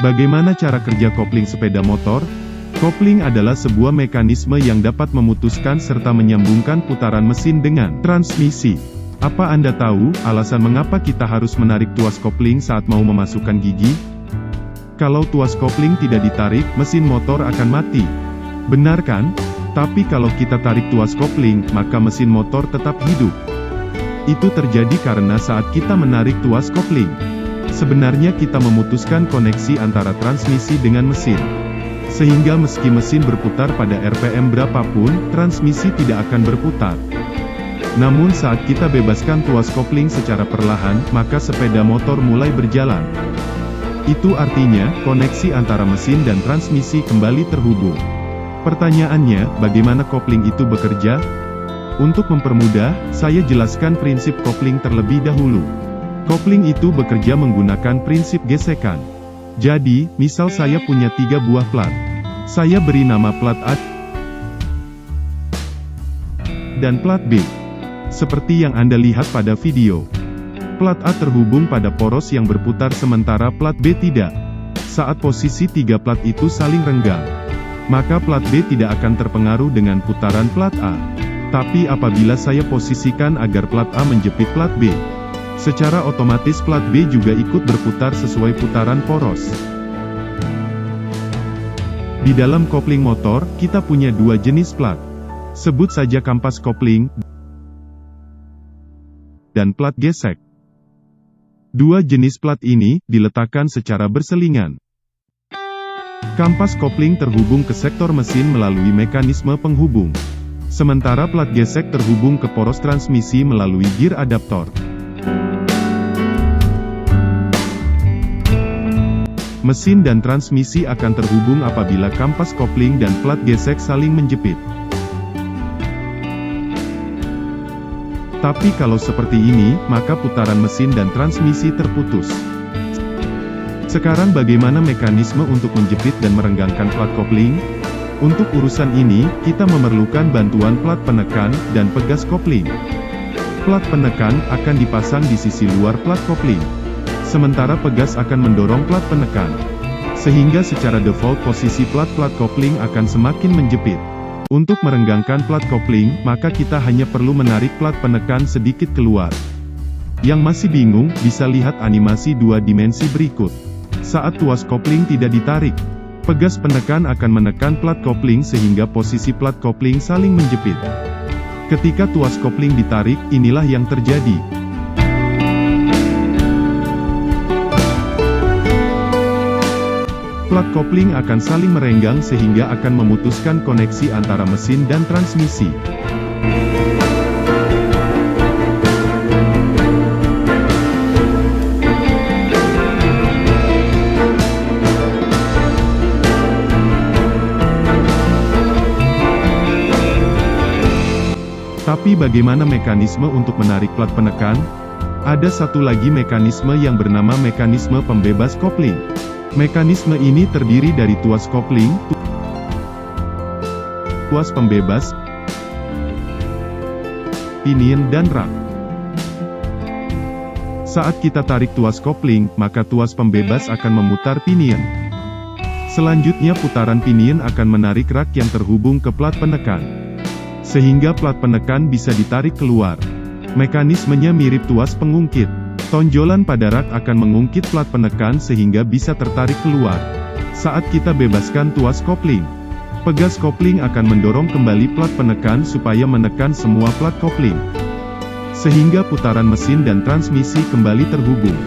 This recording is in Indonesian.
Bagaimana cara kerja kopling sepeda motor? Kopling adalah sebuah mekanisme yang dapat memutuskan serta menyambungkan putaran mesin dengan transmisi. Apa Anda tahu alasan mengapa kita harus menarik tuas kopling saat mau memasukkan gigi? Kalau tuas kopling tidak ditarik, mesin motor akan mati. Benar kan? Tapi kalau kita tarik tuas kopling, maka mesin motor tetap hidup. Itu terjadi karena saat kita menarik tuas kopling, sebenarnya kita memutuskan koneksi antara transmisi dengan mesin. Sehingga meski mesin berputar pada RPM berapapun, transmisi tidak akan berputar. Namun saat kita bebaskan tuas kopling secara perlahan, maka sepeda motor mulai berjalan. Itu artinya, koneksi antara mesin dan transmisi kembali terhubung. Pertanyaannya, bagaimana kopling itu bekerja? Untuk mempermudah, saya jelaskan prinsip kopling terlebih dahulu. Kopling itu bekerja menggunakan prinsip gesekan. Jadi, misal saya punya 3 buah plat. Saya beri nama plat A dan plat B. Seperti yang Anda lihat pada video. Plat A terhubung pada poros yang berputar sementara plat B tidak. Saat posisi 3 plat itu saling renggang, maka plat B tidak akan terpengaruh dengan putaran plat A. Tapi apabila saya posisikan agar plat A menjepit plat B, secara otomatis plat B juga ikut berputar sesuai putaran poros. Di dalam kopling motor, kita punya 2 jenis plat. Sebut saja kampas kopling dan plat gesek. 2 jenis plat ini diletakkan secara berselingan. Kampas kopling terhubung ke sektor mesin melalui mekanisme penghubung. Sementara plat gesek terhubung ke poros transmisi melalui gear adaptor. Mesin dan transmisi akan terhubung apabila kampas kopling dan plat gesek saling menjepit. Tapi kalau seperti ini, maka putaran mesin dan transmisi terputus. Sekarang bagaimana mekanisme untuk menjepit dan merenggangkan plat kopling? Untuk urusan ini, kita memerlukan bantuan plat penekan dan pegas kopling. Plat penekan akan dipasang di sisi luar plat kopling. Sementara pegas akan mendorong plat penekan. Sehingga secara default posisi plat-plat kopling akan semakin menjepit. Untuk merenggangkan plat kopling, maka kita hanya perlu menarik plat penekan sedikit keluar. Yang masih bingung, bisa lihat animasi 2 dimensi berikut. Saat tuas kopling tidak ditarik, pegas penekan akan menekan plat kopling sehingga posisi plat kopling saling menjepit. Ketika tuas kopling ditarik, inilah yang terjadi. Plat kopling akan saling merenggang sehingga akan memutuskan koneksi antara mesin dan transmisi. Tapi bagaimana mekanisme untuk menarik plat penekan? Ada satu lagi mekanisme yang bernama mekanisme pembebas kopling. Mekanisme ini terdiri dari tuas kopling, tuas pembebas, pinion dan rak. Saat kita tarik tuas kopling, maka tuas pembebas akan memutar pinion. Selanjutnya putaran pinion akan menarik rak yang terhubung ke plat penekan. Sehingga plat penekan bisa ditarik keluar. Mekanismenya mirip tuas pengungkit. Tonjolan pada rak akan mengungkit plat penekan sehingga bisa tertarik keluar. Saat kita bebaskan tuas kopling, pegas kopling akan mendorong kembali plat penekan supaya menekan semua plat kopling. Sehingga putaran mesin dan transmisi kembali terhubung.